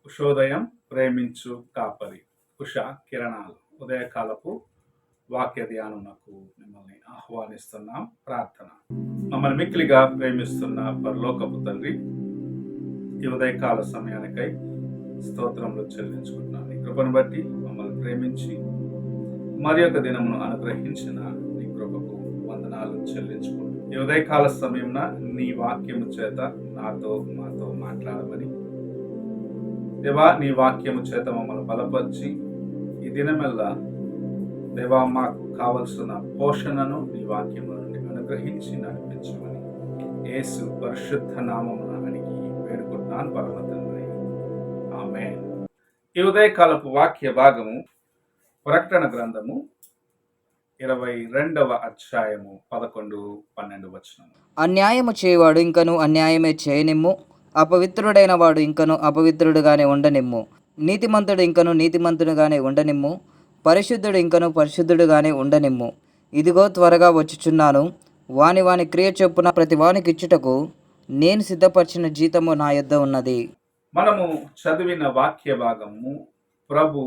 ఉషోదయం ప్రేమించు కాపరి ఉష కిరణాలు ఉదయకాలపు వాక్య ధ్యానమునకు మిమ్మల్ని ఆహ్వానిస్తున్నాం. ప్రార్థన. మమ్మల్ని మిక్కిలిగా ప్రేమిస్తున్న పరలోకపు తండ్రి, ఈ ఉదయకాల సమయానికై స్తోత్రములు చెల్లించుకుంటున్నాను. నీ కృపను బట్టి మమ్మల్ని ప్రేమించి మరి యొక్క దినమును అనుగ్రహించిన నీ కృపకు వందనాలు చెల్లించుకుంటున్నాను. ఈ ఉదయకాల సమయంలో నీ వాక్యము చేత మాతో మాట్లాడమని దేవా, నీ వాక్యము చేత మమ్మల్ని బలపరిచి ఈ దినమెల్లా దేవా మాకు కావలసిన పోషణను నీ వాక్యము నుండి అనుగ్రహించి నడిపించమని యేసు పరిశుద్ధ నామమున అడిగి వేడుకుంటున్నాను పరమ తండ్రి. ఆమేన్. ఈ ఉదయకాలపు వాక్య భాగము ప్రకటన గ్రంథము 22వ అధ్యాయము 11-12 వచనము. అన్యాయము చేయవాడు ఇంకను అన్యాయమే చేయనిమ్ము, అపవిత్రుడైన వాడు ఇంకను అపవిత్రుడుగానే ఉండనిమ్ము, నీతిమంతుడు ఇంకను నీతిమంతుడుగానే ఉండనిమ్ము, పరిశుద్ధుడు ఇంకను పరిశుద్ధుడుగానే ఉండనిమ్ము. ఇదిగో త్వరగా వచ్చుచున్నాను. వాని క్రియ చొప్పున ప్రతి వానికి ఇచ్చుటకు నేను సిద్ధపరిచిన జీతము నా యొద్ద ఉన్నది. మనము చదివిన వాక్య భాగము ప్రభు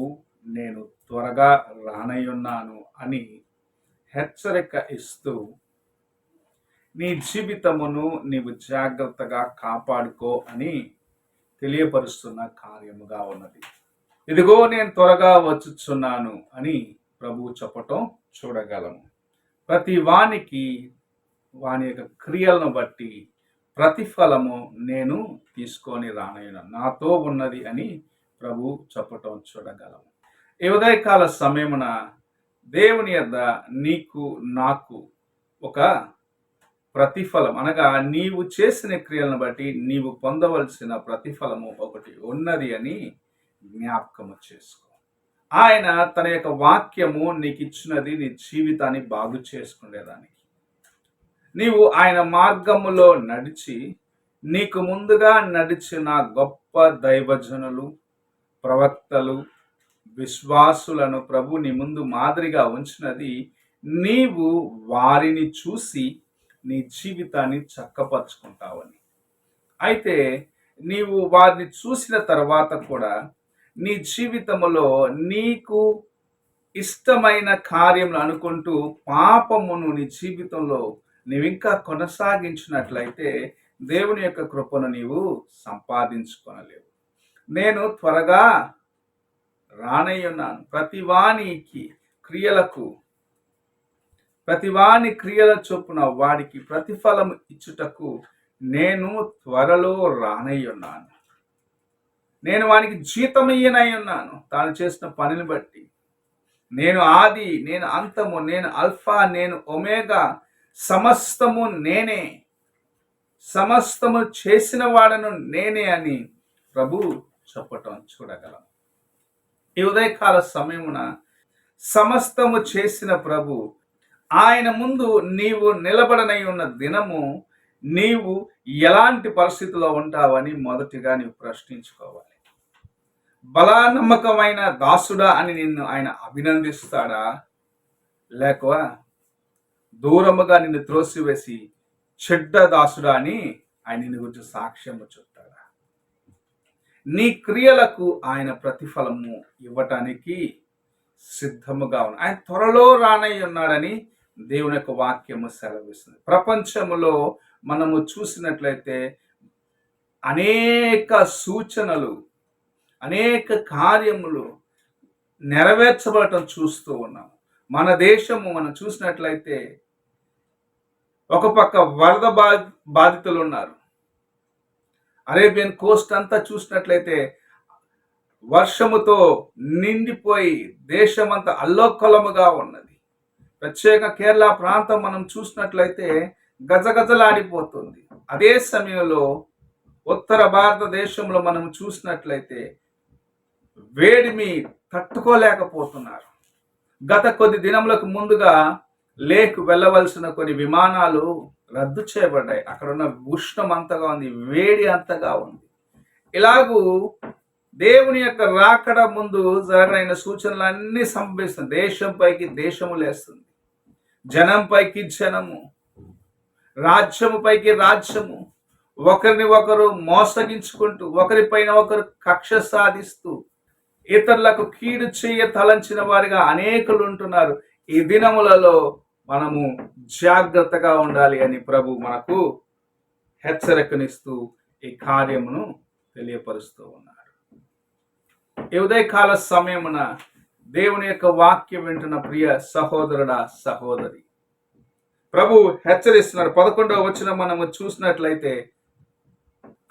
నేను త్వరగా రానయ్యున్నాను అని హెచ్చరిక ఇస్తూ నీ జీవితమును నీవు జాగ్రత్తగా కాపాడుకో అని తెలియపరుస్తున్న కార్యముగా ఉన్నది. ఇదిగో నేను త్వరగా వచ్చుచున్నాను అని ప్రభు చెప్పటం చూడగలము. ప్రతి వానికి వాని యొక్క క్రియలను బట్టి ప్రతిఫలము నేను తీసుకొని రానయ్యున్నాను, నాతో ఉన్నది అని ప్రభు చెప్పటం చూడగలము. ఈ ఉదయకాల సమయమున దేవుని యొద్ద నీకు నాకు ఒక ప్రతిఫలం అనగా నీవు చేసిన క్రియలను బట్టి నీవు పొందవలసిన ప్రతిఫలము ఒకటి ఉన్నది అని జ్ఞాపకము చేసుకో. ఆయన తన యొక్క వాక్యము నీకు ఇచ్చినది నీ జీవితాన్ని బాగు చేసుకునేదానికి. నీవు ఆయన మార్గములో నడిచి నీకు ముందుగా నడిచిన గొప్ప దైవజనులు, ప్రవక్తలు, విశ్వాసులను ప్రభు నీ ముందు మాదిరిగా ఉంచినది నీవు వారిని చూసి నీ జీవితాన్ని చక్కపరుచుకుంటావని. అయితే నీవు వారిని చూసిన తర్వాత కూడా నీ జీవితంలో నీకు ఇష్టమైన కార్యములు అనుకుంటూ పాపమును నీ జీవితంలో నీవు ఇంకా కొనసాగించినట్లయితే దేవుని యొక్క కృపను నీవు సంపాదించుకొనలేవు. నేను త్వరగా రానయ్యున్నాను. ప్రతివాని క్రియల చొప్పున వాడికి ప్రతిఫలం ఇచ్చుటకు నేను త్వరలో రానయ్యున్నాను. నేను వానికి జీతం ఇయ్యనయ్యున్నాను తాను చేసిన పనిని బట్టి. నేను ఆది, నేను అంతము, నేను అల్ఫా, నేను ఒమేగా, సమస్తము నేనే, సమస్తము చేసిన వాడను నేనే అని ప్రభు చెప్పటం చూడగలం. ఈ ఉదయకాల సమయమున సమస్తము చేసిన ప్రభు ఆయన ముందు నీవు నిలబడనై ఉన్న దినము నీవు ఎలాంటి పరిస్థితిలో ఉంటావని మొదటిగా నీవు ప్రశ్నించుకోవాలి. బలానమ్మకమైన దాసుడా అని నిన్ను ఆయన అభినందిస్తాడా, లేక దూరముగా నిన్ను త్రోసివేసి చెడ్డ దాసుడా అని ఆయన నిన్ను గురించి సాక్ష్యము చెప్తాడా? నీ క్రియలకు ఆయన ప్రతిఫలము ఇవ్వటానికి సిద్ధముగా ఉన్న ఆయన త్వరలో రానై ఉన్నాడని దేవుని యొక్క వాక్యము సెలవిస్తుంది. ప్రపంచములో మనము చూసినట్లయితే అనేక సూచనలు, అనేక కార్యములు నెరవేర్చబడటం చూస్తూ ఉన్నాం. మన దేశము మనం చూసినట్లయితే ఒక పక్క వరద బాధితులు ఉన్నారు. అరేబియన్ కోస్ట్ అంతా చూసినట్లయితే వర్షముతో నిండిపోయి దేశమంతా అల్లోకలముగా ఉన్నది. ప్రత్యేక కేరళ ప్రాంతం మనం చూసినట్లయితే గజగజలాడిపోతుంది. అదే సమయంలో ఉత్తర భారతదేశంలో మనం చూసినట్లయితే వేడిమి తట్టుకోలేకపోతున్నారు. గత కొద్ది దినములకు ముందుగా లేక్ వెళ్ళవలసిన కొన్ని విమానాలు రద్దు చేయబడ్డాయి. అక్కడ ఉన్న ఉష్ణం అంతగా ఉంది, వేడి అంతగా ఉంది. ఇలాగూ దేవుని యొక్క రాకడ ముందు జరగనైన సూచనలు అన్ని సంభవిస్తుంది. దేశం పైకి దేశము లేస్తుంది. జనం పైకి జనము, రాజ్యము పైకి రాజ్యము, ఒకరిని ఒకరు మోసగించుకుంటూ, ఒకరిపైన ఒకరు కక్ష సాధిస్తూ, ఇతరులకు కీడు చేయ తలంచిన వారిగా అనేకులు ఉంటున్నారు. ఈ దినములలో మనము జాగ్రత్తగా ఉండాలి అని ప్రభు మనకు హెచ్చరికనిస్తూ ఈ కార్యమును తెలియపరుస్తూ ఉన్నారు. ఈ ఉదయకాల సమయమున దేవుని యొక్క వాక్యం వింటున్న ప్రియ సహోదరుడా, సహోదరి, ప్రభు హెచ్చరిస్తున్నారు. 11వ వచనం మనము చూసినట్లయితే,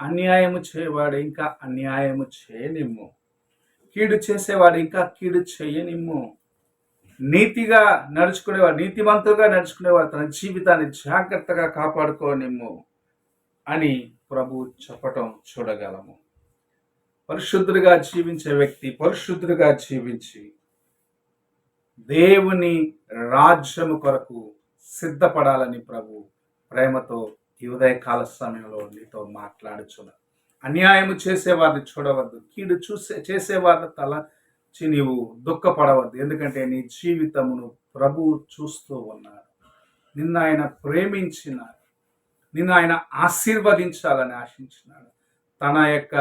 అన్యాయము చేయవాడు ఇంకా అన్యాయము చేయనిమ్ము, కీడు చేసేవాడు ఇంకా కీడు చేయనిమ్ము, నీతిగా నడుచుకునేవాడు, నీతివంతుగా నడుచుకునేవాడు తన జీవితాన్ని జాగ్రత్తగా కాపాడుకోనిమ్ము అని ప్రభు చెప్పటం చూడగలము. పరిశుద్ధుడిగా జీవించే వ్యక్తి పరిశుద్ధుడిగా జీవించి దేవుని రాజ్యము కొరకు సిద్ధపడాలని ప్రభు ప్రేమతో ఈ ఉదయకాల సమయంలో నీతో మాట్లాడుచున్నారు. అన్యాయము చేసేవారిని చూడవద్దు, కీడు చేసేవారిని తలచి నీవు దుఃఖపడవద్దు. ఎందుకంటే నీ జీవితమును ప్రభు చూస్తూ ఉన్నారు. నిన్న ఆయన ప్రేమించినారు, నిన్ను ఆయన ఆశీర్వదించాలని ఆశించినాడు. తన యొక్క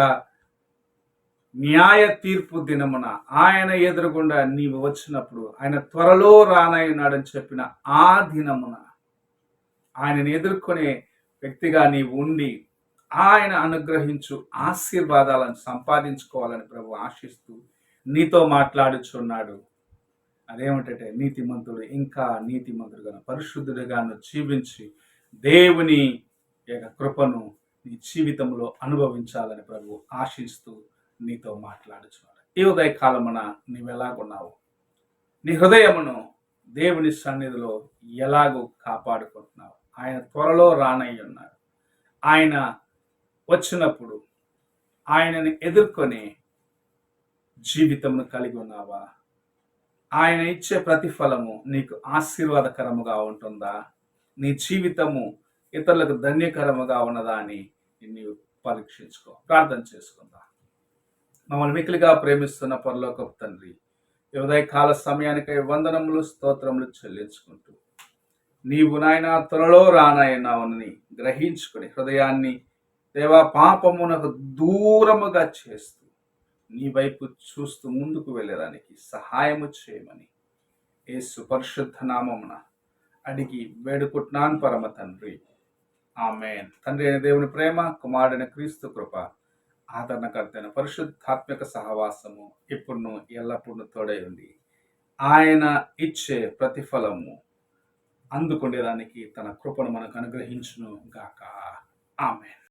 న్యాయ తీర్పు దినమున ఆయన ఎదురుగుండా నీవు వచ్చినప్పుడు, ఆయన త్వరలో రానయ్యున్నాడని చెప్పిన ఆ దినమున ఆయనను ఎదుర్కొనే వ్యక్తిగా నీవు ఉండి ఆయన అనుగ్రహించు ఆశీర్వాదాలను సంపాదించుకోవాలని ప్రభు ఆశిస్తూ నీతో మాట్లాడుచున్నాడు. అదేమిటంటే, నీతిమంతుడు ఇంకా నీతిమంతుడుగా పరిశుద్ధుడిగాను జీవించి దేవుని యొక్క కృపను నీ జీవితంలో అనుభవించాలని ప్రభు ఆశిస్తూ నీతో మాట్లాడుచున్నాడు. ఈ ఉదయకాలమున నీవు ఎలాగున్నావు? నీ హృదయమును దేవుని సన్నిధిలో ఎలాగో కాపాడుకుంటున్నావు? ఆయన త్వరలో రానయ్య ఉన్నారు. ఆయన వచ్చినప్పుడు ఆయనని ఎదుర్కొని జీవితమును కలిగి ఉన్నావా? ఆయన ఇచ్చే ప్రతిఫలము నీకు ఆశీర్వాదకరముగా ఉంటుందా? నీ జీవితము ఇతరులకు ధన్యకరముగా ఉన్నదా అని నీవు పరీక్షించుకో. ప్రార్థన చేసుకుందా. మమ్మల్ని మిక్కిలిగా ప్రేమిస్తున్న పరలోకపు తండ్రి, ఈ ఉదయకాల సమయానికై వందనములు స్తోత్రములు చెల్లించుకుంటూ, నీవు నాయన త్వరలో రానాయన్నావని గ్రహించుకుని హృదయాన్ని దేవా పాపమునకు దూరముగా చేస్తూ నీ వైపు చూస్తూ ముందుకు వెళ్ళడానికి సహాయము చేయమని యేసు పరిశుద్ధ నామమున అడిగి వేడుకుంటున్నాను పరమ తండ్రి, ఆమేన్. తండ్రి అయిన దేవుని ప్రేమ, కుమారుడైన క్రీస్తు కృప, ఆదరణకర్తైన పరిశుద్ధాత్మక సహవాసము ఇప్పుడు ఎల్లప్పుడూ తోడై ఉంది. ఆయన ఇచ్చే ప్రతిఫలము అందుకునేదానికి తన కృపను మనకు అనుగ్రహించును గాక. ఆమేన్.